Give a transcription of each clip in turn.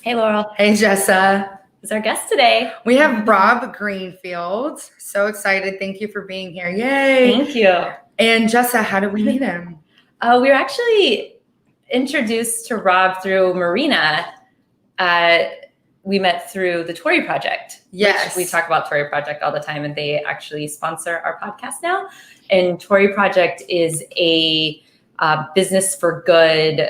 Hey, Laurel. Hey, Jessa. Who's our guest today? We have Rob Greenfield. So excited. Thank you for being here. Yay. Thank you. And Jessa, how did we meet him? We were actually introduced to Rob through Marina. We met through the Tory Project. Yes. Which we talk about Tory Project all the time, and they actually sponsor our podcast now. And Tory Project is a business for good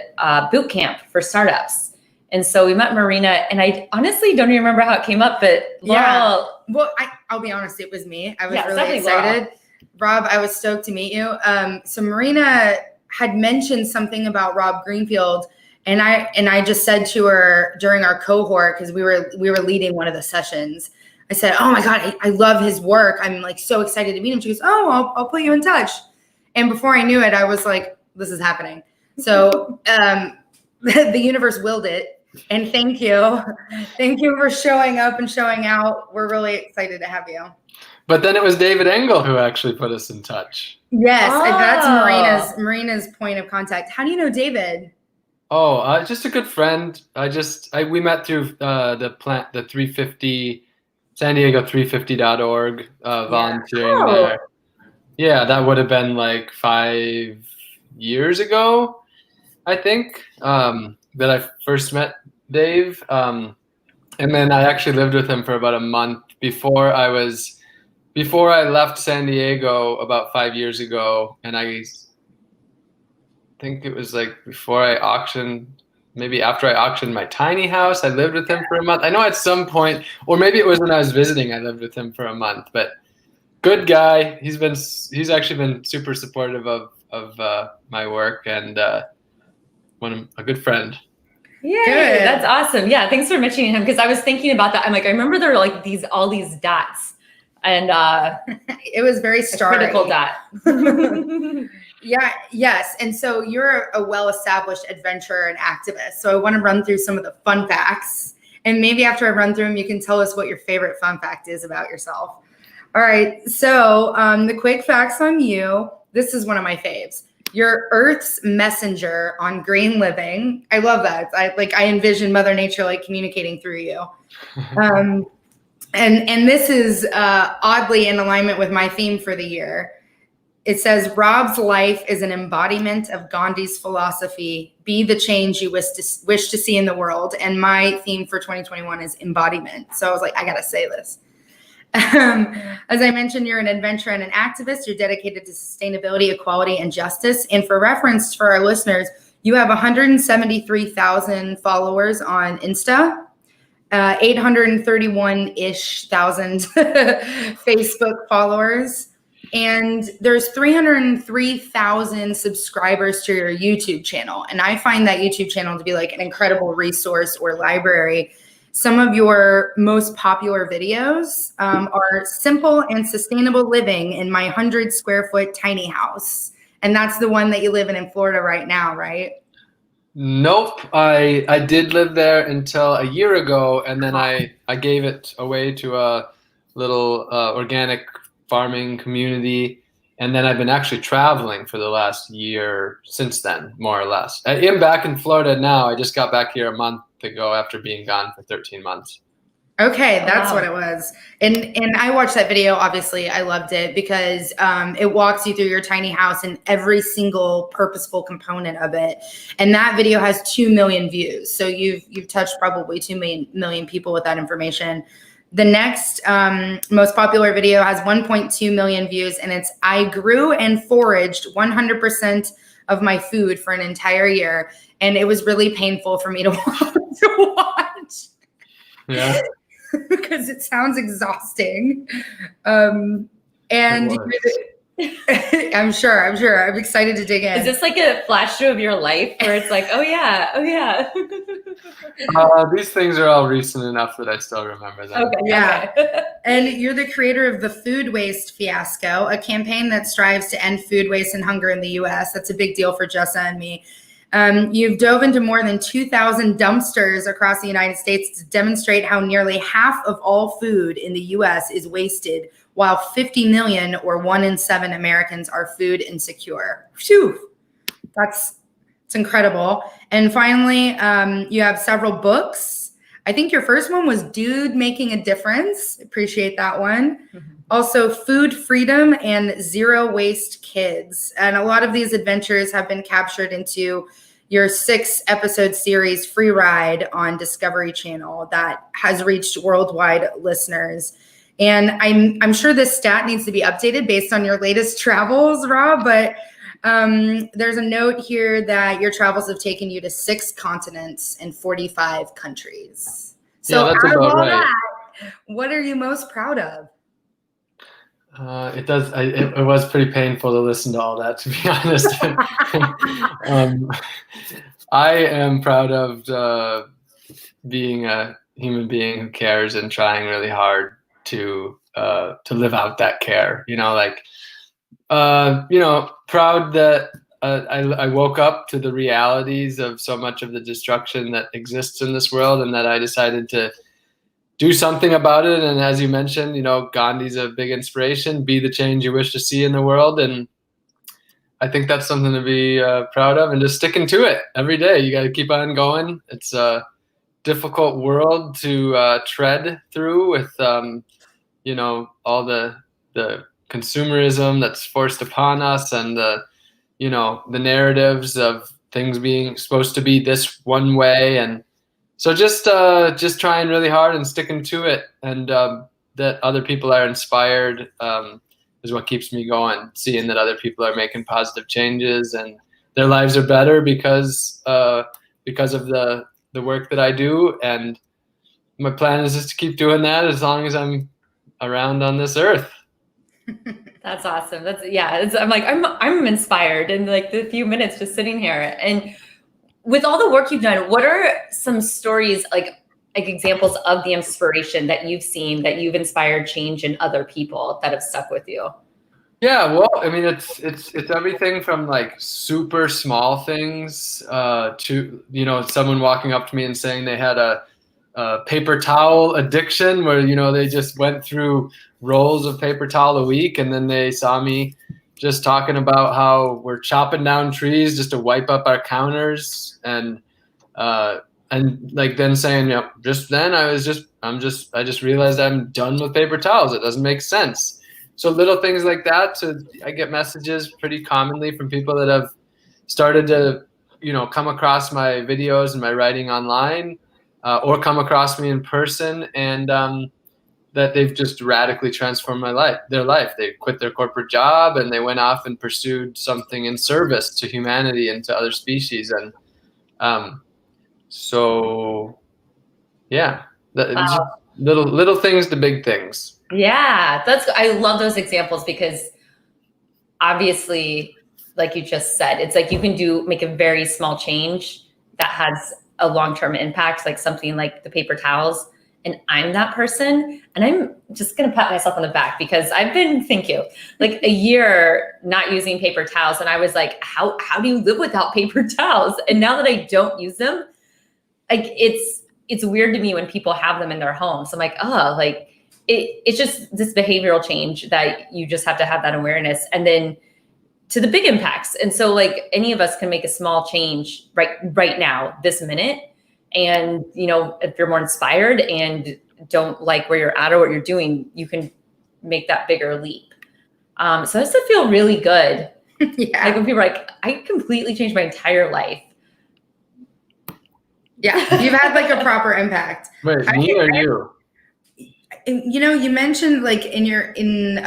boot camp for startups. And so we met Marina, and I honestly don't even remember how it came up, but Laurel. Yeah. Well, I'll be honest, it was me. I was really excited. Laurel. Rob, I was stoked to meet you. So Marina had mentioned something about Rob Greenfield, and I just said to her during our cohort, because we were leading one of the sessions, I said, "Oh my God, I love his work. I'm like so excited to meet him." She goes, "Oh, I'll put you in touch." And before I knew it, I was like, "This is happening." So the universe willed it. And thank you for showing up and showing out. We're really excited to have you. But then it was David Engel who actually put us in touch. Yes, that's Marina's point of contact. How do you know David? Oh, just a good friend. We met through the 350, San Diego 350.org, volunteering there. Yeah, that would have been like 5 years ago, I think, that I first met Dave. And then I actually lived with him for about a month before I left San Diego about 5 years ago. And I think it was like before I auctioned, maybe after I auctioned my tiny house, I lived with him for a month. I know at some point, or maybe it was when I was visiting, I lived with him for a month, but good guy. He's actually been super supportive of my work, and a good friend. Yeah, that's awesome. Yeah, thanks for mentioning him, because I was thinking about that. I'm like, I remember there were like all these dots, and it was very starry. Critical dot. Yeah, yes. And so you're a well-established adventurer and activist. So I want to run through some of the fun facts, and maybe after I run through them, you can tell us what your favorite fun fact is about yourself. All right. So the quick facts on you. This is one of my faves. You're Earth's messenger on Green Living. I love that. I envision Mother Nature like communicating through you. And this is oddly in alignment with my theme for the year. It says, Rob's life is an embodiment of Gandhi's philosophy, be the change you wish to see in the world. And my theme for 2021 is embodiment. So I was like, I got to say this. As I mentioned, you're an adventurer and an activist. You're dedicated to sustainability, equality, and justice. And for reference for our listeners, you have 173,000 followers on Insta, 831-ish thousand Facebook followers, and there's 303,000 subscribers to your YouTube channel. And I find that YouTube channel to be like an incredible resource or library. Some of your most popular videos are simple and sustainable living in my 100 square foot tiny house. And that's the one that you live in Florida right now, right? Nope. I did live there until a year ago. And then I gave it away to a little organic farming community. And then I've been actually traveling for the last year since then, more or less. I am back in Florida now. I just got back here a month ago after being gone for 13 months. Okay, that's what it was. And I watched that video, obviously. I loved it because it walks you through your tiny house and every single purposeful component of it. And that video has 2 million views. So you've touched probably 2 million people with that information. The next most popular video has 1.2 million views, and it's I grew and foraged 100% of my food for an entire year. And it was really painful for me to watch. Yeah. Because it sounds exhausting. And I'm sure. I'm excited to dig in. Is this like a flash through of your life where it's like, oh yeah. These things are all recent enough that I still remember them. Okay, yeah. Okay. And you're the creator of the Food Waste Fiasco, a campaign that strives to end food waste and hunger in the U.S. That's a big deal for Jessa and me. You've dove into more than 2,000 dumpsters across the United States to demonstrate how nearly half of all food in the U.S. is wasted, while 50 million or 1 in 7 Americans are food insecure. Phew, that's It's incredible. And finally, you have several books. I think your first one was Dude Making a Difference. Appreciate that one. Mm-hmm. Also, Food Freedom and Zero Waste Kids. And a lot of these adventures have been captured into your 6-episode series, Free Ride, on Discovery Channel that has reached worldwide listeners. And I'm sure this stat needs to be updated based on your latest travels, Rob, but there's a note here that your travels have taken you to 6 continents and 45 countries. So yeah, that's out of all right. that, what are you most proud of? It was pretty painful to listen to all that, to be honest. I am proud of being a human being who cares and trying really hard to live out that care. Proud that I woke up to the realities of so much of the destruction that exists in this world, and that I decided to do something about it. And as you mentioned, Gandhi's a big inspiration. Be the change you wish to see in the world. And I think that's something to be proud of, and just sticking to it every day. You got to keep on going. It's a difficult world to tread through with, all the consumerism that's forced upon us, and the narratives of things being supposed to be this one way. And so just trying really hard and sticking to it, and that other people are inspired is what keeps me going. Seeing that other people are making positive changes and their lives are better because of the work that I do. And my plan is just to keep doing that as long as I'm around on this earth. That's awesome. I'm inspired in like the few minutes just sitting here. And with all the work you've done, what are some stories, like examples of the inspiration that you've seen, that you've inspired change in other people that have stuck with you? Yeah, well, I mean, it's everything from like super small things to someone walking up to me and saying they had a paper towel addiction, where they just went through rolls of paper towel a week, and then they saw me just talking about how we're chopping down trees just to wipe up our counters, and like then saying, just then I just realized I'm done with paper towels. It doesn't make sense. So little things like that. So I get messages pretty commonly from people that have started to, come across my videos and my writing online, or come across me in person, and that they've just radically transformed their life. They quit their corporate job and they went off and pursued something in service to humanity and to other species. And so, yeah, wow. little things to big things. Yeah, I love those examples, because obviously, like you just said, it's like you can make a very small change that has a long-term impact, like something like the paper towels. And I'm that person, and I'm just going to pat myself on the back, because I've been, thank you, like a year not using paper towels. And I was like, how do you live without paper towels? And now that I don't use them, like it's weird to me when people have them in their homes. I'm like, oh, like it's just this behavioral change that you just have to have that awareness, and then to the big impacts. And so like any of us can make a small change right now, this minute. And, if you're more inspired and don't like where you're at or what you're doing, you can make that bigger leap. So I just feel really good. Yeah. Like when people are like, I completely changed my entire life. Yeah. You've had like a proper impact. Wait, me or you? You mentioned like in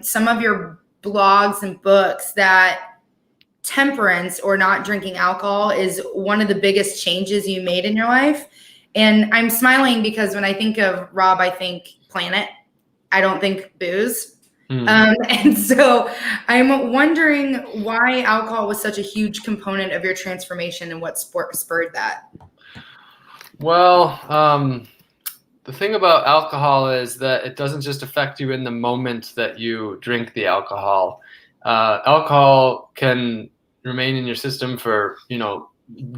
some of your blogs and books that temperance, or not drinking alcohol, is one of the biggest changes you made in your life. And I'm smiling because when I think of Rob, I think planet. I don't think booze. And so I'm wondering why alcohol was such a huge component of your transformation, and what spurred that. Well, the thing about alcohol is that it doesn't just affect you in the moment that you drink the alcohol. Alcohol can remain in your system for,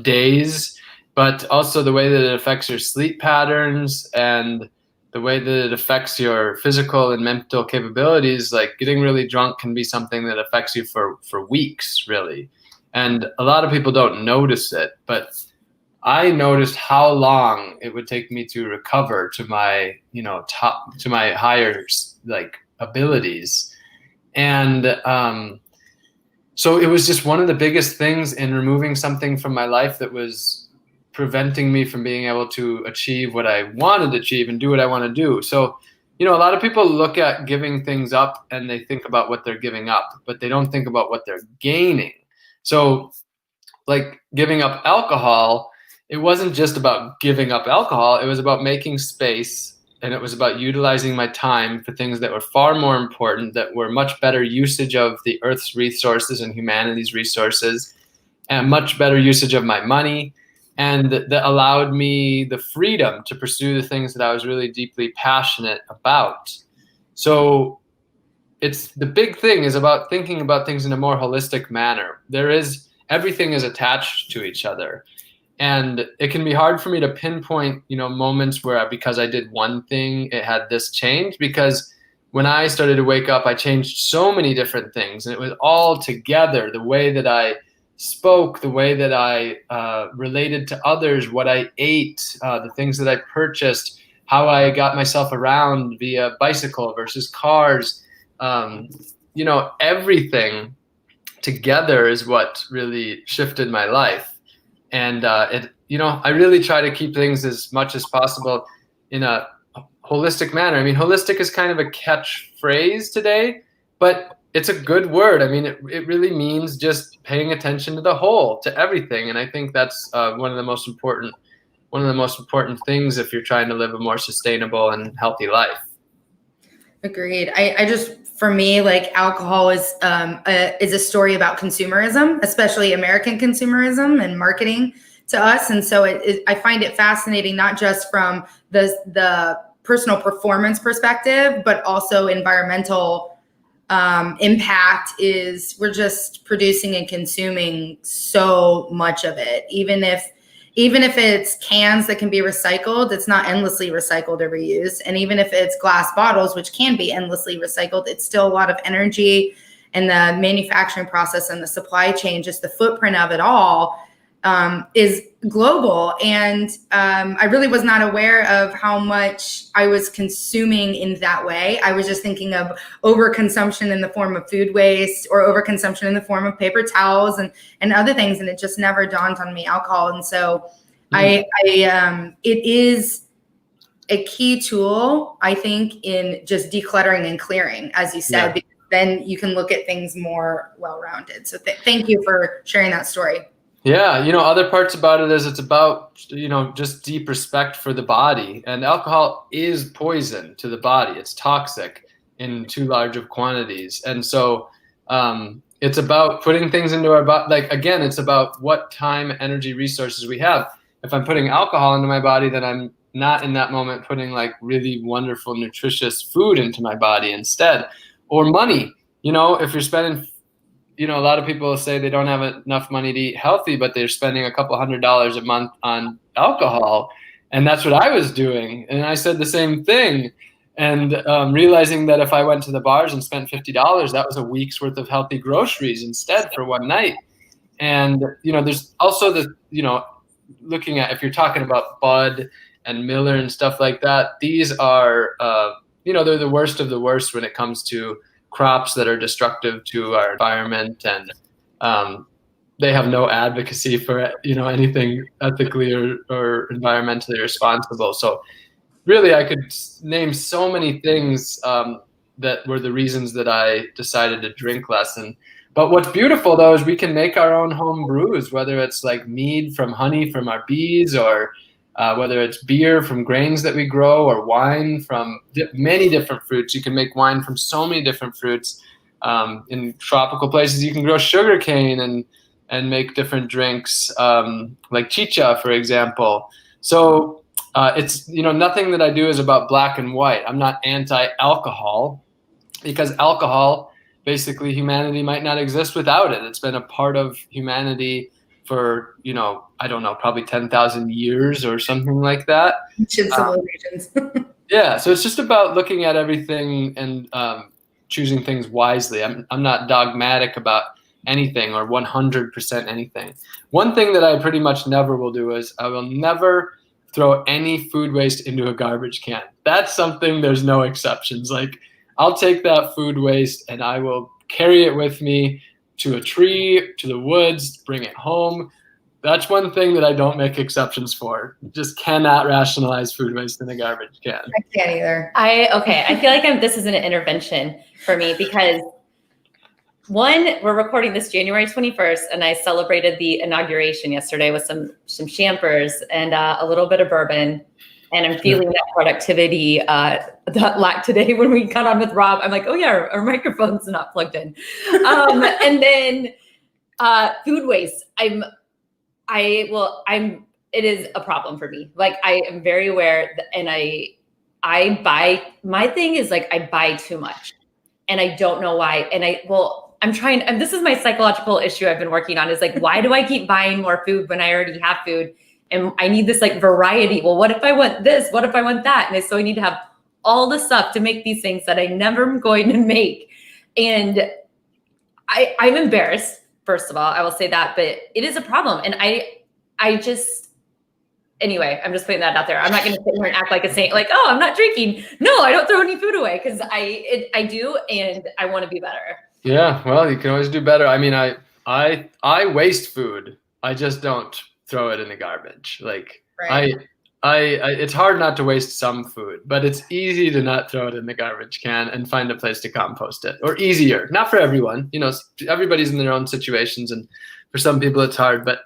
days, but also the way that it affects your sleep patterns and the way that it affects your physical and mental capabilities. Like getting really drunk can be something that affects you for weeks, really. And a lot of people don't notice it, but I noticed how long it would take me to recover to my, to my higher like abilities. And so it was just one of the biggest things in removing something from my life that was preventing me from being able to achieve what I wanted to achieve and do what I want to do. So, a lot of people look at giving things up and they think about what they're giving up, but they don't think about what they're gaining. So like giving up alcohol, it wasn't just about giving up alcohol. It was about making space, and it was about utilizing my time for things that were far more important, that were much better usage of the Earth's resources and humanity's resources, and much better usage of my money. And that allowed me the freedom to pursue the things that I was really deeply passionate about. So it's the big thing is about thinking about things in a more holistic manner. Everything is attached to each other. And it can be hard for me to pinpoint, moments where because I did one thing, it had this change. Because when I started to wake up, I changed so many different things. And it was all together, the way that I spoke, the way that I related to others, what I ate, the things that I purchased, how I got myself around via bicycle versus cars. Everything together is what really shifted my life. And I really try to keep things as much as possible in a holistic manner. I mean, holistic is kind of a catchphrase today, but it's a good word. I mean, it really means just paying attention to the whole, to everything. And I think that's one of the most important things if you're trying to live a more sustainable and healthy life. Agreed. For me, like alcohol is a story about consumerism, especially American consumerism and marketing to us. And so I find it fascinating, not just from the personal performance perspective, but also environmental impact. Is we're just producing and consuming so much of it, even if it's cans that can be recycled, it's not endlessly recycled or reused. And even if it's glass bottles, which can be endlessly recycled, it's still a lot of energy, and the manufacturing process and the supply chain, just the footprint of it all is global. And I really was not aware of how much I was consuming in that way. I was just thinking of overconsumption in the form of food waste, or overconsumption in the form of paper towels and other things. And it just never dawned on me, alcohol. And so it is a key tool, I think, in just decluttering and clearing, as you said, because then you can look at things more well-rounded. So thank you for sharing that story. Yeah, other parts about it is it's about, just deep respect for the body. And alcohol is poison to the body. It's toxic in too large of quantities. And so it's about putting things into our body. Like, again, it's about what time, energy, resources we have. If I'm putting alcohol into my body, then I'm not in that moment putting like really wonderful, nutritious food into my body instead. Or money, if you're spending, a lot of people say they don't have enough money to eat healthy, but they're spending a couple $100s a month on alcohol. And that's what I was doing. And I said the same thing. And realizing that if I went to the bars and spent $50, that was a week's worth of healthy groceries instead for one night. And, there's also looking at, if you're talking about Bud and Miller and stuff like that, these are, they're the worst of the worst when it comes to crops that are destructive to our environment, and they have no advocacy for anything ethically or environmentally responsible. So really, I could name so many things that were the reasons that I decided to drink less. But what's beautiful though is we can make our own home brews, whether it's like mead from honey from our bees, or whether it's beer from grains that we grow, or wine from many different fruits. You can make wine from so many different fruits. In tropical places, you can grow sugarcane and make different drinks, like chicha, for example. So it's, nothing that I do is about black and white. I'm not anti-alcohol, because alcohol, basically humanity might not exist without it. It's been a part of humanity for, I don't know, probably 10,000 years or something like that. Ancient civilizations. Yeah, so it's just about looking at everything and choosing things wisely. I'm not dogmatic about anything or 100% anything. One thing that I pretty much never will do is I will never throw any food waste into a garbage can. That's something, there's no exceptions. Like, I'll take that food waste and I will carry it with me to a tree, to the woods, bring it home. That's one thing that I don't make exceptions for. Just cannot rationalize food waste in a garbage can. I can't either. I feel like this is an intervention for me because one, we're recording this January 21st, and I celebrated the inauguration yesterday with some champers and a little bit of bourbon. And I'm feeling that productivity that lack today when we got on with Rob. I'm like, oh yeah, our microphone's not plugged in. And then food waste. It is a problem for me. Like, I am very aware and I buy, my thing is like, I buy too much and I don't know why. And I'm trying, and this is my psychological issue I've been working on, is like, why do I keep buying more food when I already have food? And I need this like variety. Well, what if I want this? What if I want that? And so I need to have all the stuff to make these things that I never am going to make. And I'm embarrassed, first of all, I will say that, but it is a problem. And anyway, I'm just putting that out there. I'm not going to sit here and act like a saint, like, oh, I'm not drinking. No, I don't throw any food away because I do, and I want to be better. Yeah, well, you can always do better. I mean, I waste food. I just don't throw it in the garbage. Like, right. It's hard not to waste some food, but it's easy to not throw it in the garbage can and find a place to compost it. Or easier, not for everyone. You know, everybody's in their own situations, and for some people it's hard. But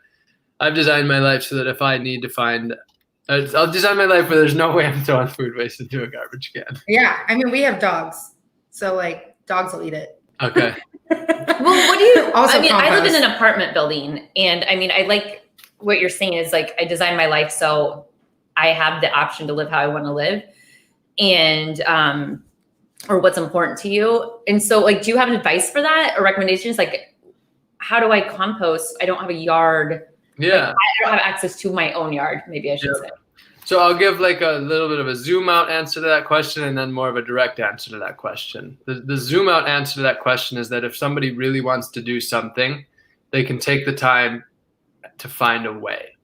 I've designed my life so that if I need to find, I'll design my life where there's no way I'm throwing food waste into a garbage can. Yeah, I mean, we have dogs, so like dogs will eat it. Okay. Well, what do you? Also, I mean, compost. I live in an apartment building, and I mean, I like what you're saying is like, I design my life so I have the option to live how I want to live, and or what's important to you. And so, like, do you have advice for that or recommendations? Like, how do I compost? I don't have a yard. Yeah. Like, I don't have access to my own yard. Maybe I should say. So I'll give like a little bit of a zoom out answer to that question and then more of a direct answer to that question. The zoom out answer to that question is that if somebody really wants to do something, they can take the time to find a way.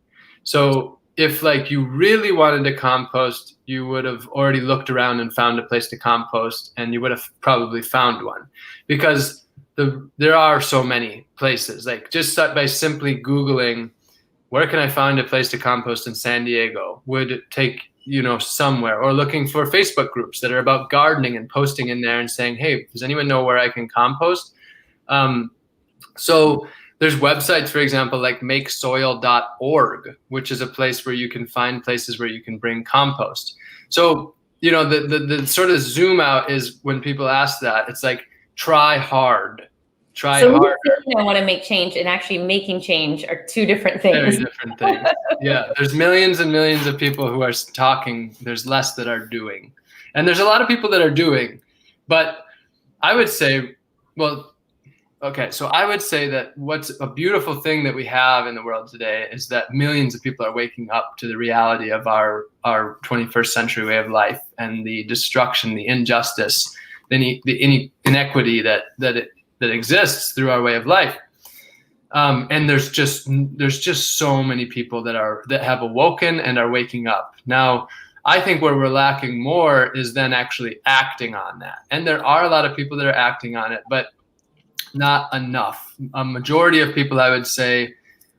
So if like you really wanted to compost, you would have already looked around and found a place to compost, and you would have probably found one, because there are so many places. Like, just by simply Googling, where can I find a place to compost in San Diego, would take, somewhere, or looking for Facebook groups that are about gardening and posting in there and saying, hey, does anyone know where I can compost? So there's websites, for example, like makesoil.org, which is a place where you can find places where you can bring compost. So, the sort of zoom out is when people ask that, it's like, try hard. Try harder. I want to make change and actually making change are two different things. Very different things. Yeah, there's millions and millions of people who are talking. There's less that are doing. And there's a lot of people that are doing. But I would say, I would say that what's a beautiful thing that we have in the world today is that millions of people are waking up to the reality of our 21st century way of life, and the destruction, the injustice, the inequity that exists through our way of life. And there's just so many people that have awoken and are waking up. Now, I think where we're lacking more is then actually acting on that. And there are a lot of people that are acting on it, but not enough. A majority of people, I would say,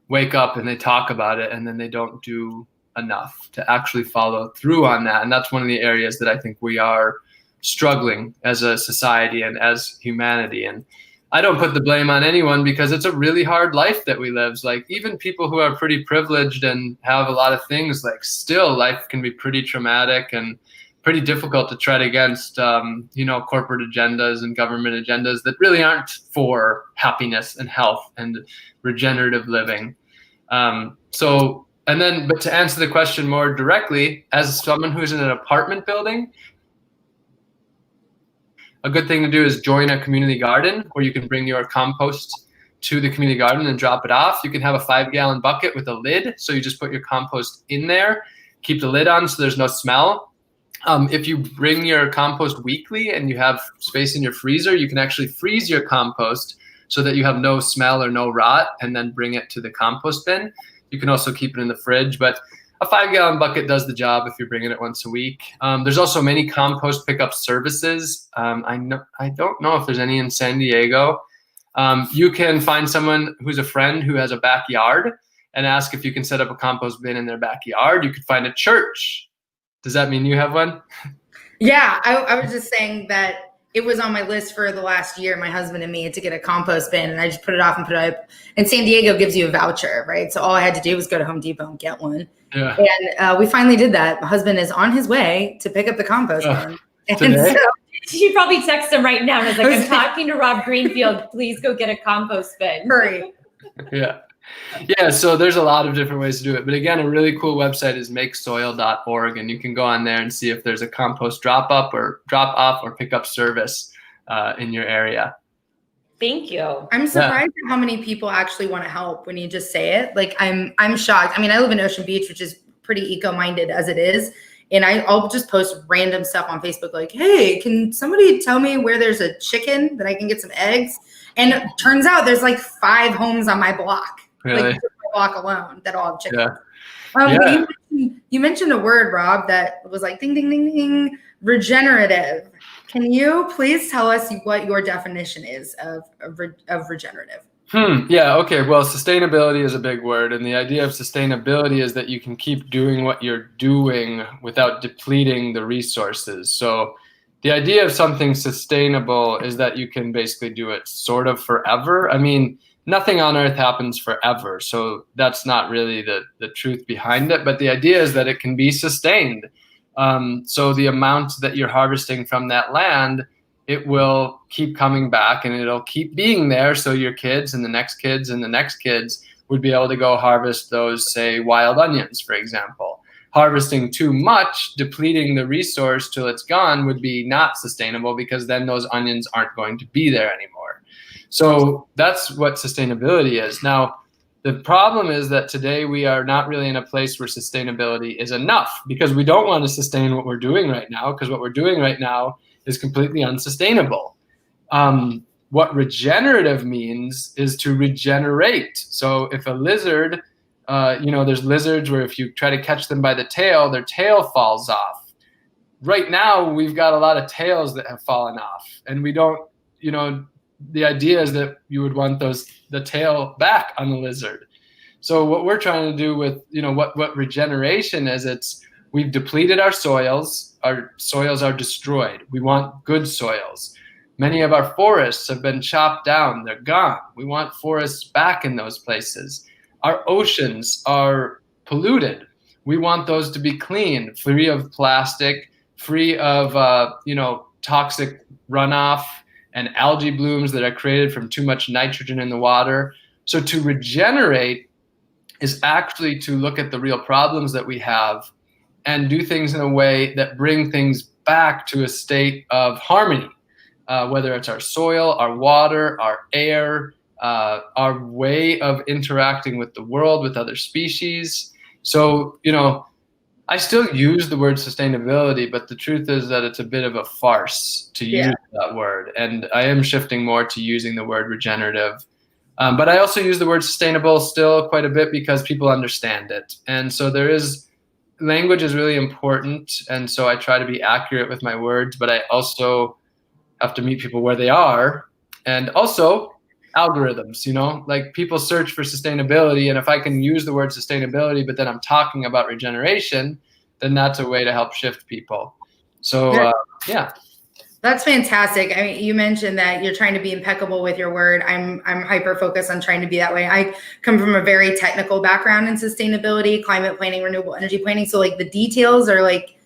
wake up and they talk about it, and then they don't do enough to actually follow through on that. And that's one of the areas that I think we are struggling as a society and as humanity. And I don't put the blame on anyone, because it's a really hard life that we live. Like, even people who are pretty privileged and have a lot of things, like, still life can be pretty traumatic and pretty difficult to tread against, corporate agendas and government agendas that really aren't for happiness and health and regenerative living. But to answer the question more directly, as someone who's in an apartment building, a good thing to do is join a community garden where you can bring your compost to the community garden and drop it off. You can have a 5-gallon bucket with a lid. So you just put your compost in there, keep the lid on so there's no smell. If you bring your compost weekly and you have space in your freezer, you can actually freeze your compost so that you have no smell or no rot, and then bring it to the compost bin. You can also keep it in the fridge, but a 5-gallon bucket does the job if you're bringing it once a week. There's also many compost pickup services. I don't know if there's any in San Diego. You can find someone who's a friend who has a backyard and ask if you can set up a compost bin in their backyard. You could find a church. Does that mean you have one? Yeah, I was just saying that it was on my list for the last year, my husband and me, to get a compost bin, and I just put it off and put it up. And San Diego gives you a voucher, right? So all I had to do was go to Home Depot and get one. Yeah. And we finally did that. My husband is on his way to pick up the compost bin. And Today? You probably text him right now and is like, I'm talking to Rob Greenfield. Please go get a compost bin. Hurry. Yeah. Yeah, so there's a lot of different ways to do it. But again, a really cool website is makesoil.org, and you can go on there and see if there's a compost drop-off or pickup service in your area. Thank you. I'm surprised at how many people actually want to help when you just say it. Like, I'm shocked. I mean, I live in Ocean Beach, which is pretty eco-minded as it is. And I'll just post random stuff on Facebook like, hey, can somebody tell me where there's a chicken that I can get some eggs? And it turns out there's like 5 homes on my block. Really? Like my block alone that all have chickens. Yeah. You mentioned a word, Rob, that was like ding, ding, ding, ding, regenerative. Can you please tell us what your definition is of regenerative? Yeah, okay. Well, sustainability is a big word. And the idea of sustainability is that you can keep doing what you're doing without depleting the resources. So the idea of something sustainable is that you can basically do it sort of forever. I mean, nothing on earth happens forever. So that's not really the truth behind it. But the idea is that it can be sustained. So the amount that you're harvesting from that land, it will keep coming back and it'll keep being there. So your kids and the next kids and the next kids would be able to go harvest those, say, wild onions, for example. Harvesting too much, depleting the resource till it's gone would be not sustainable, because then those onions aren't going to be there anymore. So that's what sustainability is. Now, the problem is that today we are not really in a place where sustainability is enough, because we don't want to sustain what we're doing right now, because what we're doing right now is completely unsustainable. What regenerative means is to regenerate. So if a lizard, there's lizards where if you try to catch them by the tail, their tail falls off. Right now, we've got a lot of tails that have fallen off, and we don't, the idea is that you would want the tail back on the lizard. So what we're trying to do with, what regeneration is, we've depleted our soils are destroyed. We want good soils. Many of our forests have been chopped down, they're gone. We want forests back in those places. Our oceans are polluted. We want those to be clean, free of plastic, free of toxic runoff and algae blooms that are created from too much nitrogen in the water. So to regenerate is actually to look at the real problems that we have and do things in a way that bring things back to a state of harmony, whether it's our soil, our water, our air, our way of interacting with the world, with other species. So, I still use the word sustainability, but the truth is that it's a bit of a farce to use that word. And I am shifting more to using the word regenerative. But I also use the word sustainable still quite a bit because people understand it. And so language is really important. And so I try to be accurate with my words, but I also have to meet people where they are. And also algorithms, like people search for sustainability. And if I can use the word sustainability, but then I'm talking about regeneration, then that's a way to help shift people. So, yeah. That's fantastic. I mean, you mentioned that you're trying to be impeccable with your word. I'm hyper focused on trying to be that way. I come from a very technical background in sustainability, climate planning, renewable energy planning. So like the details are like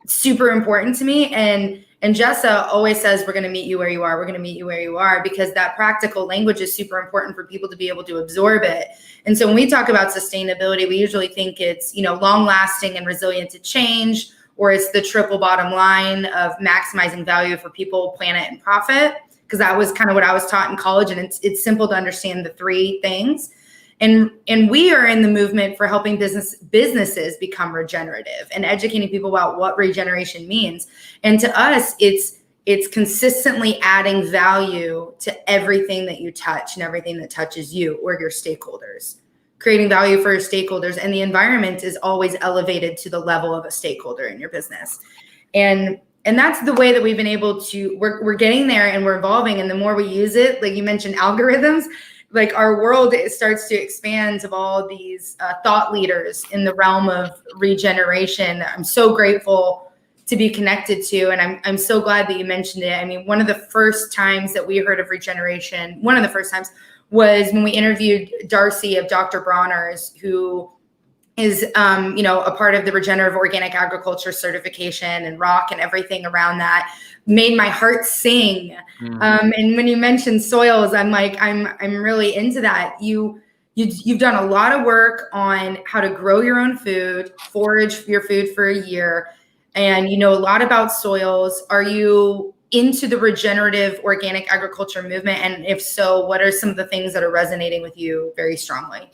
super important to me. And Jessa always says, we're going to meet you where you are. We're going to meet you where you are, because that practical language is super important for people to be able to absorb it. And so when we talk about sustainability, we usually think it's, long lasting and resilient to change, or it's the triple bottom line of maximizing value for people, planet, and profit. Because that was kind of what I was taught in college. And it's simple to understand the 3 things. And we are in the movement for helping businesses become regenerative and educating people about what regeneration means. And to us, it's it's consistently adding value to everything that you touch and everything that touches you or your stakeholders, creating value for your stakeholders. And the environment is always elevated to the level of a stakeholder in your business. And that's the way that we've been able to, we're getting there and we're evolving. And the more we use it, like you mentioned, algorithms, like our world starts to expand of all these thought leaders in the realm of regeneration. I'm so grateful to be connected to, and I'm so glad that you mentioned it. I mean, one of the first times that we heard of regeneration, one of the first times was when we interviewed Darcy of Dr. Bronner's, who is, a part of the Regenerative Organic Agriculture certification and ROC and everything around that. Made my heart sing. And when you mentioned soils, I'm like, I'm really into that. You've done a lot of work on how to grow your own food, forage your food for a year, and you know a lot about soils. Are you into the regenerative organic agriculture movement? And if so, what are some of the things that are resonating with you very strongly?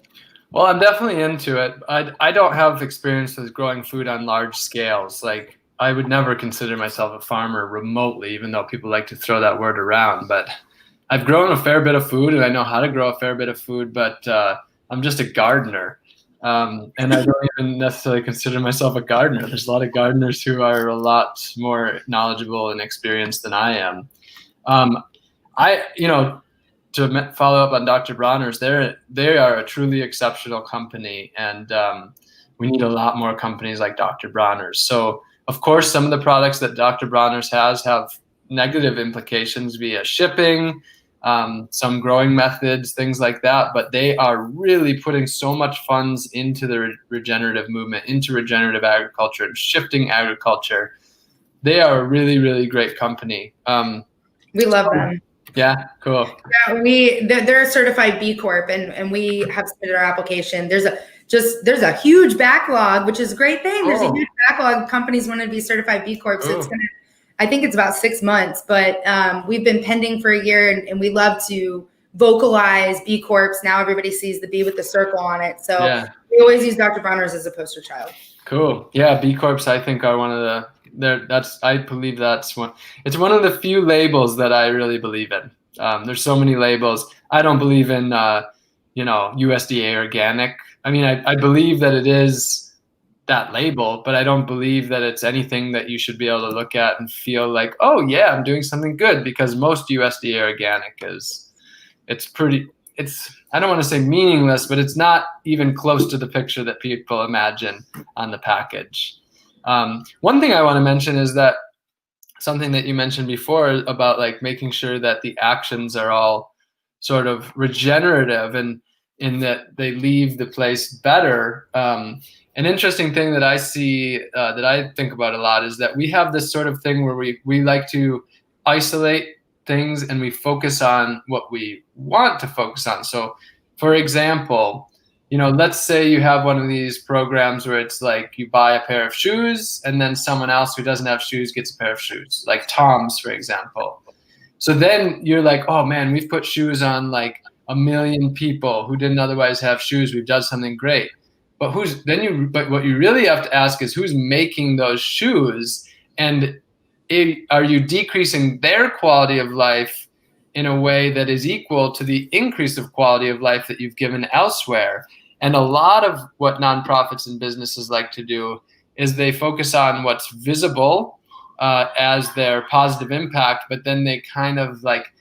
Well, I'm definitely into it. I don't have experience with growing food on large scales. Like, I would never consider myself a farmer remotely, even though people like to throw that word around. But I've grown a fair bit of food, and I know how to grow a fair bit of food, but I'm just a gardener. And I don't even necessarily consider myself a gardener. There's a lot of gardeners who are a lot more knowledgeable and experienced than I am. To follow up on Dr. Bronner's, they are a truly exceptional company, and we need a lot more companies like Dr. Bronner's. So, of course, some of the products that Dr. Bronner's has have negative implications via shipping, some growing methods, things like that. But they are really putting so much funds into the regenerative movement, into regenerative agriculture, and shifting agriculture. They are a really, really great company. We love them. Yeah, cool. Yeah, they're a certified BCorp, and we have submitted our application. There's a huge backlog, which is a great thing. There's a huge backlog. Companies want to be certified BCorp, so I think it's about 6 months, but we've been pending for a year, and we love to vocalize BCorps. Now everybody sees the B with the circle on it. So we always use Dr. Bronner's as a poster child. Cool. Yeah, BCorps I think are one of the I believe that's one. It's one of the few labels that I really believe in. There's so many labels. I don't believe in USDA organic. I mean, I believe that it is that label, but I don't believe that it's anything that you should be able to look at and feel like, oh yeah, I'm doing something good, because most USDA organic I don't want to say meaningless, but it's not even close to the picture that people imagine on the package. One thing I want to mention is that something that you mentioned before about like making sure that the actions are all sort of regenerative and in that they leave the place better. An interesting thing that I see, that I think about a lot, is that we have this sort of thing where we like to isolate things and we focus on what we want to focus on. So, for example, let's say you have one of these programs where it's like you buy a pair of shoes and then someone else who doesn't have shoes gets a pair of shoes, like Tom's, for example. So then you're like, oh man, we've put shoes on like 1 million people who didn't otherwise have shoes. We've done something great. But what you really have to ask is who's making those shoes, and are you decreasing their quality of life in a way that is equal to the increase of quality of life that you've given elsewhere? And a lot of what nonprofits and businesses like to do is they focus on what's visible as their positive impact, but then they kind of like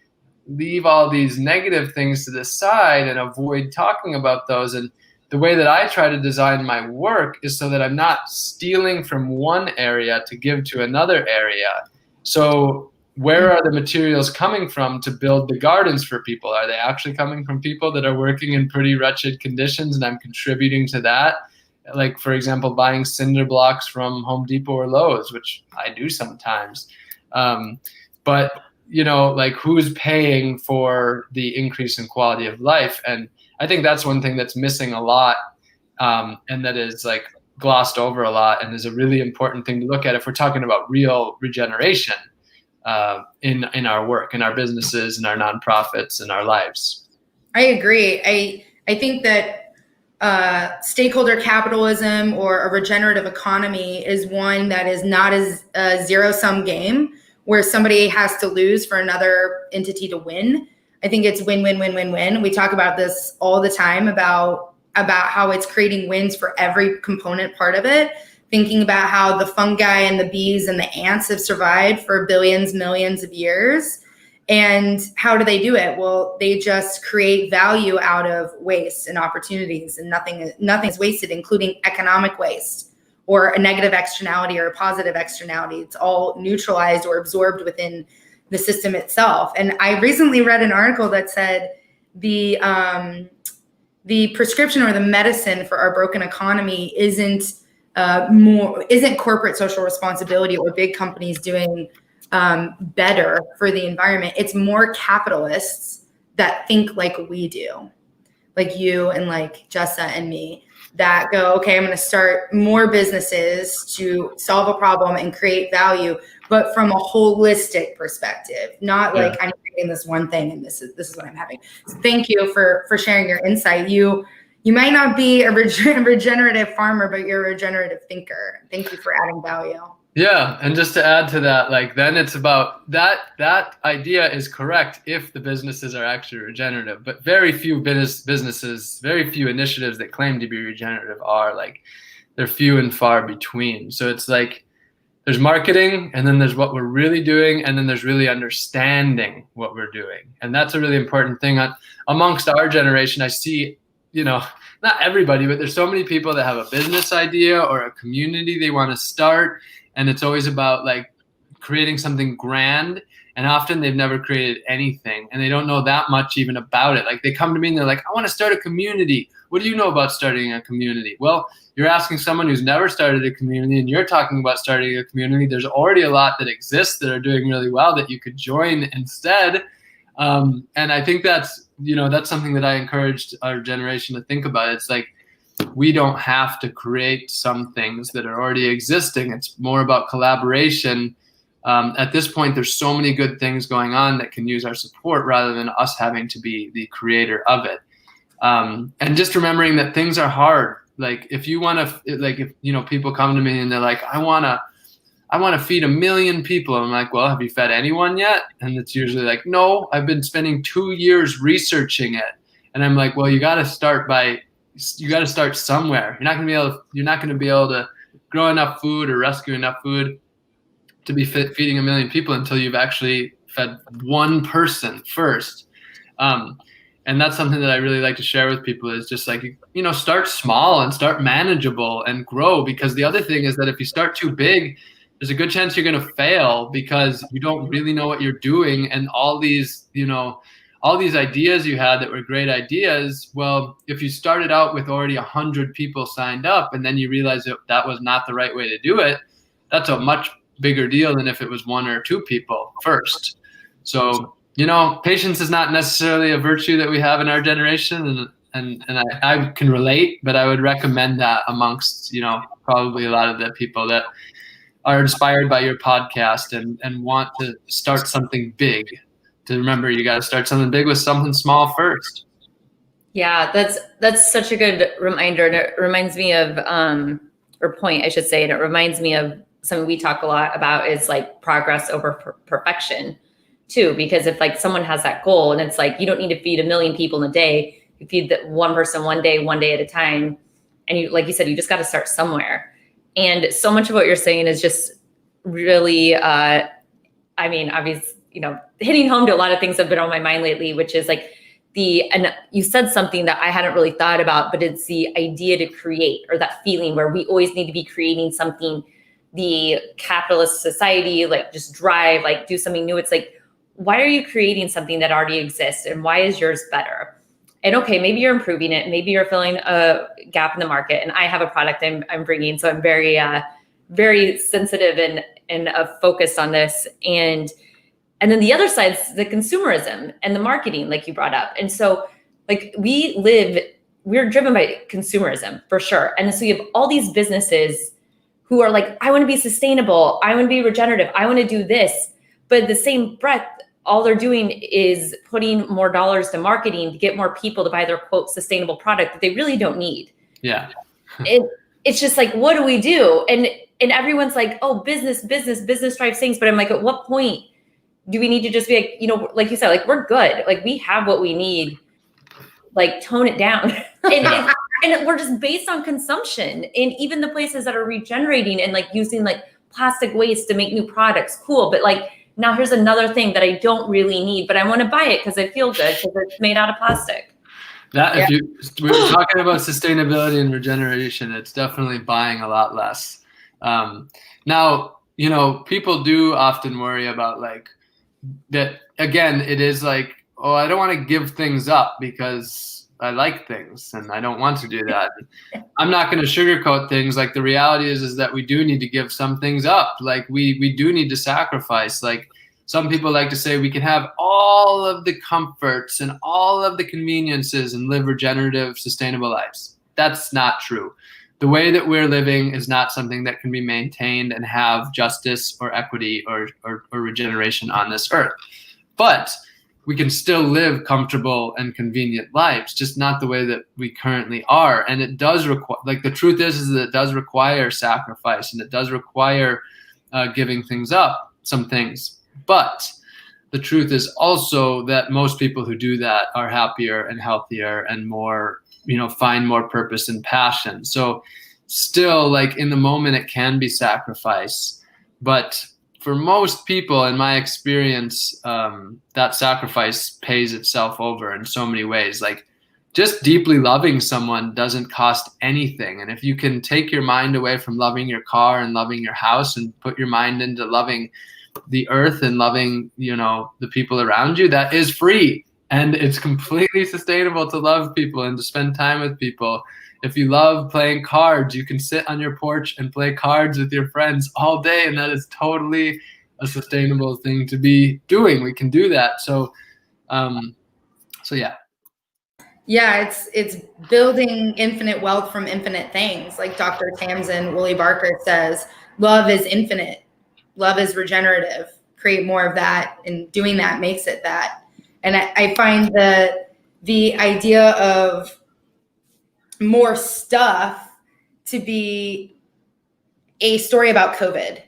leave all these negative things to the side and avoid talking about those. And the way that I try to design my work is so that I'm not stealing from one area to give to another area. So where are the materials coming from to build the gardens for people? Are they actually coming from people that are working in pretty wretched conditions and I'm contributing to that? Like, for example, buying cinder blocks from Home Depot or Lowe's, which I do sometimes. But, like who's paying for the increase in quality of life? And I think that's one thing that's missing a lot, and that is like glossed over a lot, and is a really important thing to look at if we're talking about real regeneration in our work, in our businesses, in our nonprofits, in our lives. I agree. I think that stakeholder capitalism or a regenerative economy is one that is not a zero-sum game where somebody has to lose for another entity to win. I think it's win, win, win, win, win. We talk about this all the time about how it's creating wins for every component part of it. Thinking about how the fungi and the bees and the ants have survived for billions, millions of years. And how do they do it? Well, they just create value out of waste and opportunities, and nothing is wasted, including economic waste or a negative externality or a positive externality. It's all neutralized or absorbed within the system itself. And I recently read an article that said the prescription or the medicine for our broken economy isn't corporate social responsibility or big companies doing better for the environment. It's more capitalists that think like we do, like you and like Jessa and me, that go, okay, I'm going to start more businesses to solve a problem and create value, but from a holistic perspective, not like I'm creating this one thing and this is what I'm having. So thank you for sharing your insight. You might not be a regenerative farmer, but you're a regenerative thinker. Thank you for adding value. Yeah, and just to add to that, like then it's about that idea is correct if the businesses are actually regenerative, but very few businesses, very few initiatives that claim to be regenerative are, like, they're few and far between. So it's like there's marketing, and then there's what we're really doing, and then there's really understanding what we're doing. And that's a really important thing amongst our generation. I see, not everybody, but there's so many people that have a business idea or a community they want to start. And it's always about like creating something grand. And often they've never created anything and they don't know that much even about it. Like they come to me and they're like, I want to start a community. What do you know about starting a community? Well, you're asking someone who's never started a community and you're talking about starting a community. There's already a lot that exists that are doing really well that you could join instead. And I think that's something that I encouraged our generation to think about. It's like, we don't have to create some things that are already existing. It's more about collaboration. At this point, there's so many good things going on that can use our support rather than us having to be the creator of it. And just remembering that things are hard. Like if you want to, like if people come to me and they're like, I want to feed 1 million people. I'm like, well, have you fed anyone yet? And it's usually like, no, I've been spending 2 years researching it. And I'm like, well, you got to start somewhere. You're not going to be able to grow enough food or rescue enough food to be feeding 1 million people until you've actually fed one person first. And that's something that I really like to share with people is just like, start small and start manageable and grow. Because the other thing is that if you start too big, there's a good chance you're going to fail because you don't really know what you're doing. And all these ideas you had that were great ideas, well, if you started out with already 100 people signed up and then you realize that was not the right way to do it, that's a much bigger deal than if it was 1 or 2 people first. So, patience is not necessarily a virtue that we have in our generation. And I can relate, but I would recommend that amongst, probably a lot of the people that are inspired by your podcast and want to start something big. To remember, you got to start something big with something small first. Yeah, that's such a good reminder. And it reminds me of, or point, I should say, and it reminds me of something we talk a lot about is like progress over perfection too. Because if like someone has that goal and it's like, you don't need to feed 1 million people in a day, you feed that one person one day at a time. And you, like you said, you just got to start somewhere. And so much of what you're saying is just really, obviously, hitting home to a lot of things that have been on my mind lately, which is like and you said something that I hadn't really thought about, but it's the idea to create, or that feeling where we always need to be creating something. The capitalist society, like just drive, like do something new. It's like, why are you creating something that already exists? And why is yours better? And okay, maybe you're improving it. Maybe you're filling a gap in the market. And I have a product I'm bringing. So I'm very, very sensitive and focused on this. And then the other side is the consumerism and the marketing, like you brought up. And so like we're driven by consumerism for sure. And so you have all these businesses who are like, I want to be sustainable. I want to be regenerative. I want to do this. But the same breath, all they're doing is putting more dollars to marketing to get more people to buy their quote sustainable product that they really don't need. Yeah. It's just like, what do we do? And and everyone's like, oh, business drives things. But I'm like, at what point do we need to just be like, you know, like you said, like, we're good. Like, we have what we need, like, tone it down. And we're just based on consumption. And even the places that are regenerating and like using like plastic waste to make new products, cool. But like, now here's another thing that I don't really need, but I want to buy it because I feel good because it's made out of plastic. If we're talking about sustainability and regeneration, it's definitely buying a lot less. Now, you know, people do often worry about like that. Again, it is like, oh, I don't want to give things up because I like things and I don't want to do that. I'm not going to sugarcoat things. Like, the reality is that we do need to give some things up. Like, we do need to sacrifice. Like, some people like to say we can have all of the comforts and all of the conveniences and live regenerative, sustainable lives. That's not true. The way that we're living is not something that can be maintained and have justice or equity or regeneration on this earth. But we can still live comfortable and convenient lives, just not the way that we currently are. And it does require, like, the truth is that it does require sacrifice, and it does require giving things up, some things. But the truth is also that most people who do that are happier and healthier and more, you know, find more purpose and passion. So still, like, in the moment, it can be sacrifice, but for most people, in my experience, that sacrifice pays itself over in so many ways. Like, just deeply loving someone doesn't cost anything. And if you can take your mind away from loving your car and loving your house and put your mind into loving the earth and loving, you know, the people around you, that is free. And it's completely sustainable to love people and to spend time with people. If you love playing cards, you can sit on your porch and play cards with your friends all day, and that is totally a sustainable thing to be doing. We can do that. So yeah. Yeah, it's building infinite wealth from infinite things. Like Dr. Tamsin Woolley Barker says, love is infinite. Love is regenerative. Create more of that, and doing that makes it that. And I find the idea of more stuff to be a story about COVID.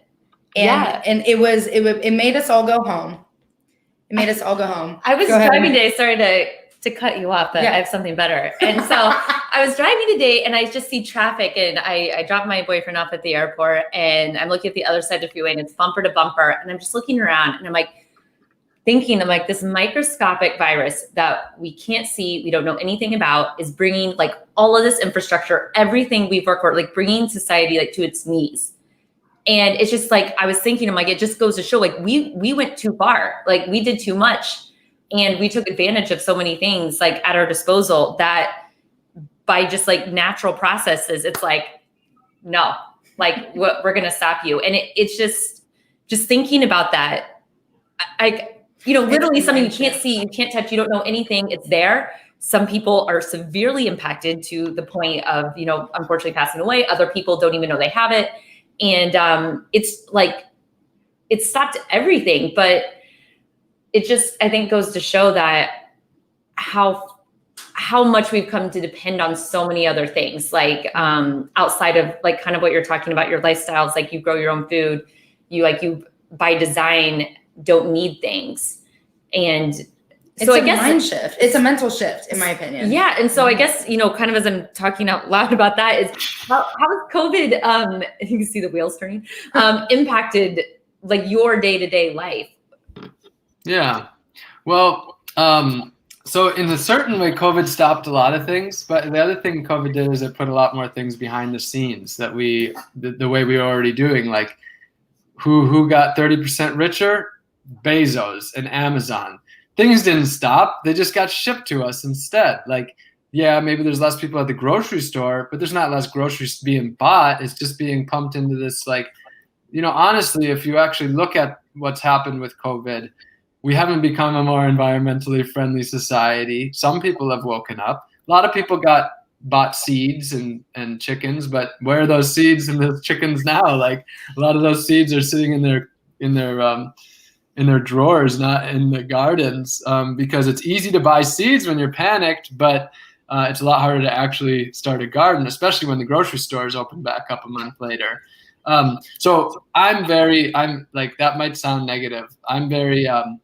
And it made us all go home. It made us all go home. I was driving today, sorry to cut you off, but I have something better. And so I was driving today and I just see traffic, and I dropped my boyfriend off at the airport, and I'm looking at the other side of the freeway, and it's bumper to bumper. And I'm just looking around, and I'm like, this microscopic virus that we can't see, we don't know anything about, is bringing like all of this infrastructure, everything we've worked for, like bringing society like to its knees. And it's just like, I was thinking, I'm like, it just goes to show, like, we went too far, like we did too much, and we took advantage of so many things like at our disposal that by just like natural processes, it's like, no, like we're going to stop you. And it's just thinking about that. Literally something you can't see, you can't touch, you don't know anything. It's there. Some people are severely impacted to the point of, unfortunately passing away. Other people don't even know they have it. And it's like, it stopped everything, but it just, I think, goes to show that how much we've come to depend on so many other things, like outside of like kind of what you're talking about, your lifestyles, like you grow your own food, you by design don't need things. And so I guess mind shift. It's a mental shift, in my opinion. Yeah. And so I guess, kind of as I'm talking out loud about that, is how has COVID, you can see the wheels turning, impacted like your day-to-day life? Yeah. Well, so in a certain way, COVID stopped a lot of things, but the other thing COVID did is it put a lot more things behind the scenes that the way we were already doing, like who got 30% richer? Bezos and Amazon. Things didn't stop. They just got shipped to us instead. Like, yeah, maybe there's less people at the grocery store, but there's not less groceries being bought. It's just being pumped into this, like, honestly, if you actually look at what's happened with COVID, we haven't become a more environmentally friendly society. Some people have woken up. A lot of people bought seeds and chickens, but where are those seeds and those chickens now? Like, a lot of those seeds are sitting in their drawers, not in the gardens, because it's easy to buy seeds when you're panicked, but it's a lot harder to actually start a garden, especially when the grocery stores open back up a month later. So I'm like, that might sound negative. I'm a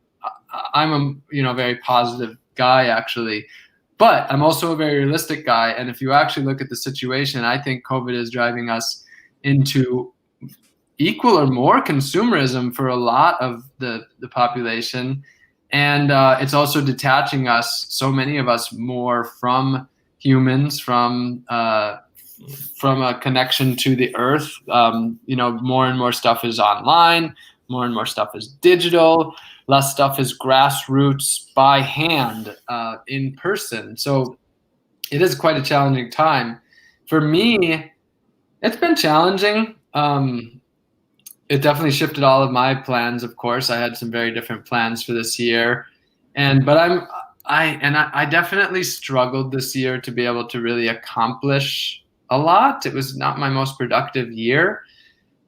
very positive guy, actually, but I'm also a very realistic guy. And if you actually look at the situation, I think COVID is driving us into equal or more consumerism for a lot of the population. And it's also detaching us, so many of us, more from humans, from a connection to the earth. More and more stuff is online, more and more stuff is digital, less stuff is grassroots by hand, in person. So it is quite a challenging time. For me, it's been challenging. It definitely shifted all of my plans. Of course, I had some very different plans for this year, but I definitely struggled this year to be able to really accomplish a lot. It was not my most productive year,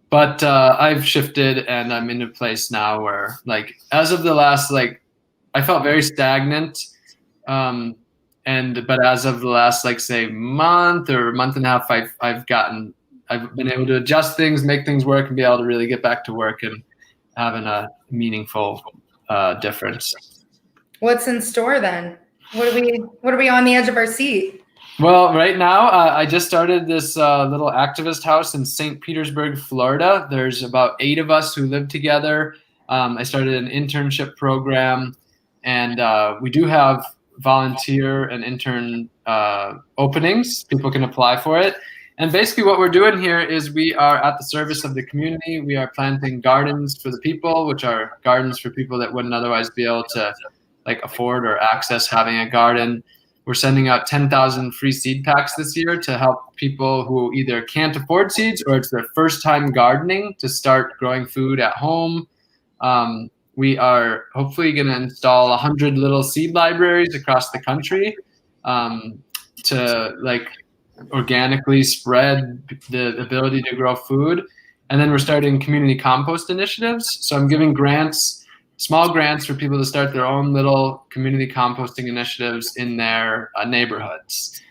but I've shifted, and I'm in a place now where, like, as of the last, like, I felt very stagnant, but as of the last, like, say, month or month and a half, I've been able to adjust things, make things work, and be able to really get back to work and having a meaningful difference. What's in store then? What are we on the edge of our seat? Well, right now, I just started this little activist house in St. Petersburg, Florida. There's about 8 of us who live together. I started an internship program, and we do have volunteer and intern openings. People can apply for it. And basically what we're doing here is we are at the service of the community. We are planting gardens for the people, which are gardens for people that wouldn't otherwise be able to, like, afford or access having a garden. We're sending out 10,000 free seed packs this year to help people who either can't afford seeds or it's their first time gardening to start growing food at home. We are hopefully going to install 100 little seed libraries across the country to, like, organically spread the ability to grow food. And then we're starting community compost initiatives. So I'm giving grants, small grants, for people to start their own little community composting initiatives in their neighborhoods.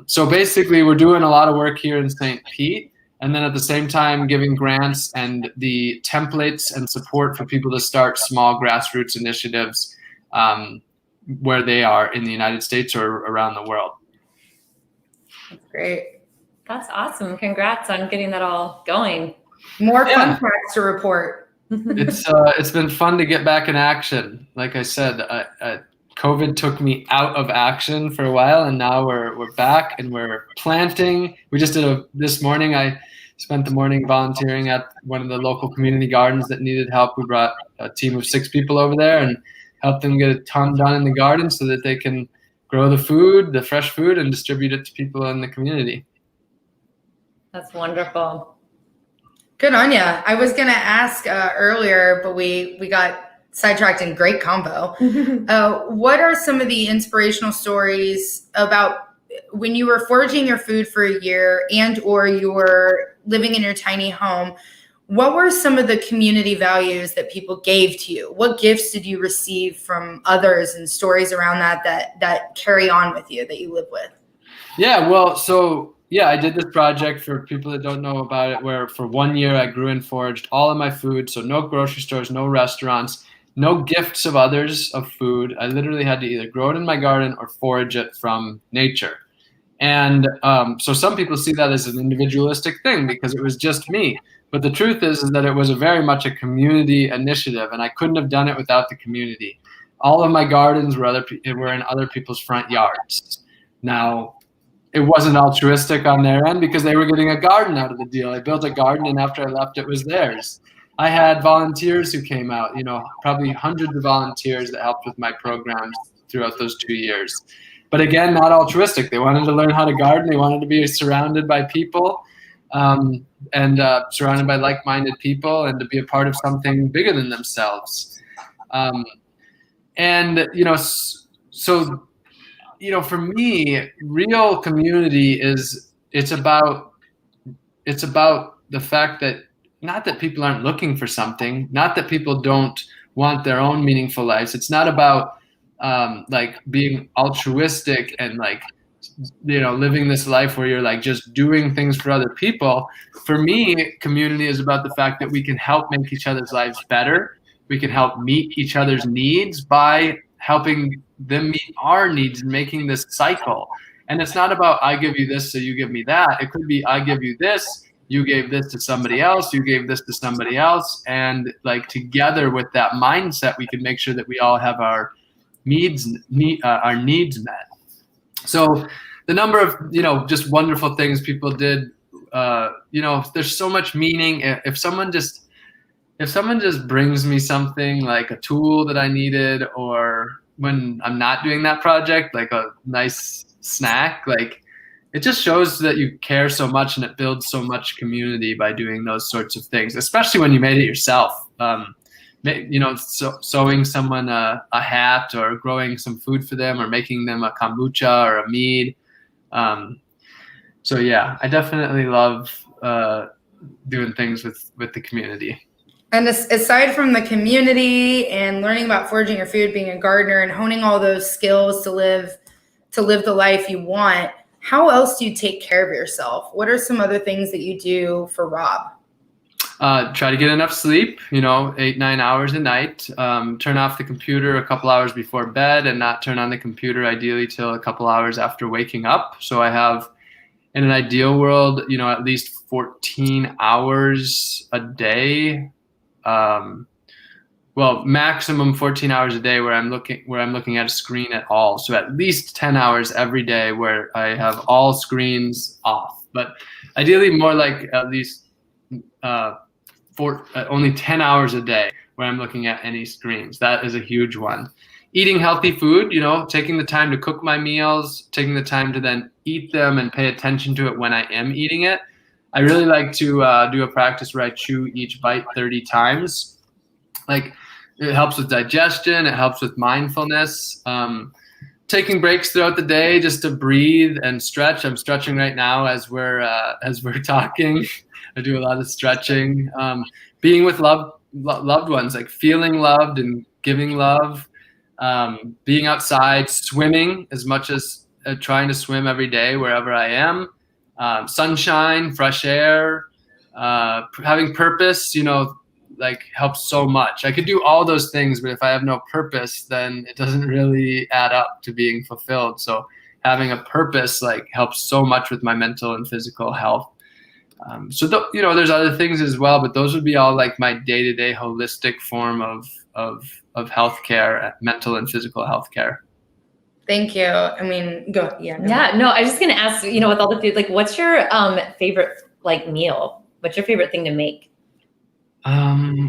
So basically we're doing a lot of work here in St. Pete, and then at the same time giving grants and the templates and support for people to start small grassroots initiatives where they are in the United States or around the world. That's great. That's awesome. Congrats on getting that all going. More fun facts to report. It's been fun to get back in action. Like I said, COVID took me out of action for a while, and now we're back and we're planting. We just did this morning. I spent the morning volunteering at one of the local community gardens that needed help. We brought a team of 6 people over there and helped them get a ton done in the garden so that they can grow the fresh food, and distribute it to people in the community. That's wonderful. Good on ya. I was gonna ask earlier, but we got sidetracked in great combo. What are some of the inspirational stories about when you were foraging your food for a year or you were living in your tiny home? What were some of the community values that people gave to you? What gifts did you receive from others, and stories around that carry on with you, that you live with? Yeah, well, so I did this project, for people that don't know about it, where for 1 year I grew and foraged all of my food. So no grocery stores, no restaurants, no gifts of others of food. I literally had to either grow it in my garden or forage it from nature. And so some people see that as an individualistic thing because it was just me. But the truth is that it was very much a community initiative, and I couldn't have done it without the community. All of my gardens were in other people's front yards. Now, it wasn't altruistic on their end because they were getting a garden out of the deal. I built a garden, and after I left, it was theirs. I had volunteers who came out, probably hundreds of volunteers that helped with my programs throughout those 2 years. But again, not altruistic. They wanted to learn how to garden. They wanted to be surrounded by people. And surrounded by like-minded people, and to be a part of something bigger than themselves. For me, real community it's about the fact that, not that people aren't looking for something, not that people don't want their own meaningful lives. It's not about like being altruistic and like living this life where you're like just doing things for other people. For me, community is about the fact that we can help make each other's lives better. We can help meet each other's needs by helping them meet our needs and making this cycle. And it's not about I give you this, so you give me that. It could be I give you this, you gave this to somebody else, you gave this to somebody else. And like together with that mindset, we can make sure that we all have our needs met. So the number of, just wonderful things people did, there's so much meaning. If someone just brings me something like a tool that I needed, or when I'm not doing that project, like a nice snack, like it just shows that you care so much, and it builds so much community by doing those sorts of things, especially when you made it yourself. Sewing someone a hat, or growing some food for them, or making them a kombucha or a mead. So yeah, I definitely love doing things with the community. And aside from the community and learning about foraging your food, being a gardener, and honing all those skills to live the life you want, how else do you take care of yourself? What are some other things that you do for Rob? Try to get enough sleep, 8-9 hours a night. Turn off the computer a couple hours before bed, and not turn on the computer ideally till a couple hours after waking up. So I have, in an ideal world, at least 14 hours a day. Maximum 14 hours a day where I'm looking at a screen at all. So at least 10 hours every day where I have all screens off. But ideally more like at least only 10 hours a day where I'm looking at any screens. That is a huge one. Eating healthy food, taking the time to cook my meals, taking the time to then eat them and pay attention to it when I am eating it. I really like to do a practice where I chew each bite 30 times. Like, it helps with digestion. It helps with mindfulness. Taking breaks throughout the day just to breathe and stretch. I'm stretching right now as we're talking. I do a lot of stretching. Being with loved ones, like feeling loved and giving love. Being outside, swimming as much as trying to swim every day wherever I am. Sunshine, fresh air, having purpose, helps so much. I could do all those things, but if I have no purpose, then it doesn't really add up to being fulfilled. So having a purpose helps so much with my mental and physical health. There's other things as well, but those would be all my day-to-day holistic form of healthcare, mental and physical healthcare. Thank you. I mean, go. Yeah. No, I was just going to ask, with all the food, what's your favorite meal? What's your favorite thing to make?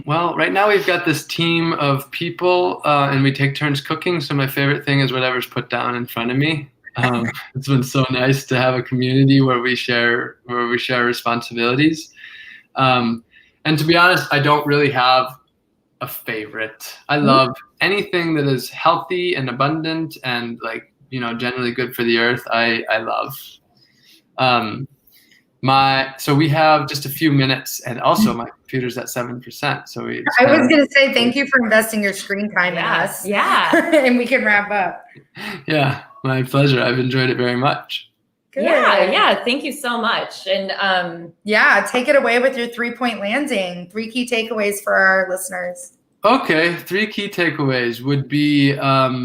Well, right now we've got this team of people, and we take turns cooking. So my favorite thing is whatever's put down in front of me. It's been so nice to have a community where we share responsibilities. And to be honest, I don't really have a favorite. I love anything that is healthy and abundant and generally good for the earth. I love. So we have just a few minutes, and also my computer's at 7%. So I was going to say thank you for investing your screen time in us. Yeah. And we can wrap up. Yeah, my pleasure. I've enjoyed it very much. Good. Yeah. Thank you so much. And take it away with your 3-point landing. 3 key takeaways for our listeners. Okay, 3 key takeaways would be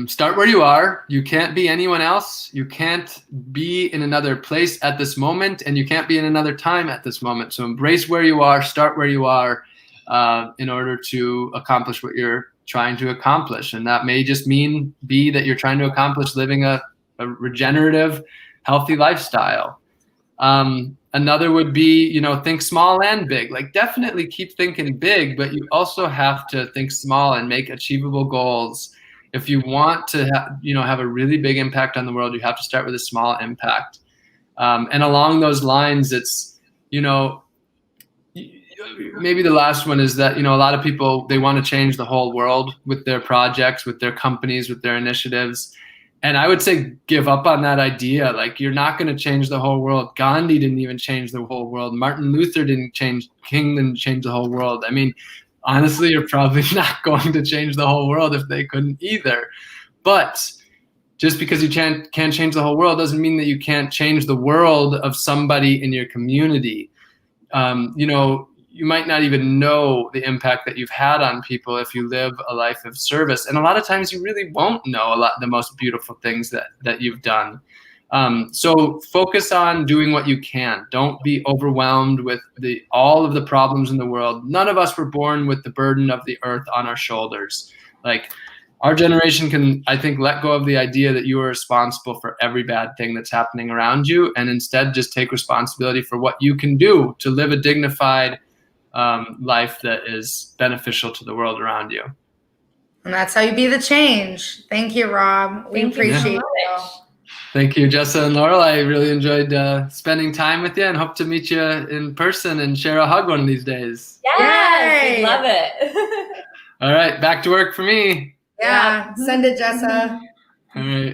start where you are. You can't be anyone else. You can't be in another place at this moment, and you can't be in another time at this moment. So embrace where you are, start where you are in order to accomplish what you're trying to accomplish. And that may just be that you're trying to accomplish living a regenerative, healthy lifestyle. Another would be, think small and big. Definitely keep thinking big, but you also have to think small and make achievable goals. If you want to have a really big impact on the world, you have to start with a small impact. And along those lines, it's, maybe the last one is that, a lot of people, they want to change the whole world with their projects, with their companies, with their initiatives. And I would say give up on that idea. You're not going to change the whole world. Gandhi didn't even change the whole world. Martin Luther didn't change. King didn't change the whole world. I mean, honestly, you're probably not going to change the whole world if they couldn't either. But just because you can't change the whole world doesn't mean that you can't change the world of somebody in your community. You might not even know the impact that you've had on people if you live a life of service. And a lot of times you really won't know the most beautiful things that you've done. So focus on doing what you can. Don't be overwhelmed with all of the problems in the world. None of us were born with the burden of the earth on our shoulders. Like, our generation can, I think, let go of the idea that you are responsible for every bad thing that's happening around you, and instead just take responsibility for what you can do to live a dignified life that is beneficial to the world around you. And that's how you be the change. Thank you, Rob. We appreciate you. Thank you, Jessa and Laurel. I really enjoyed spending time with you and hope to meet you in person and share a hug one of these days. Yes, love it. All right, back to work for me. Yeah, send it, Jessa. All right.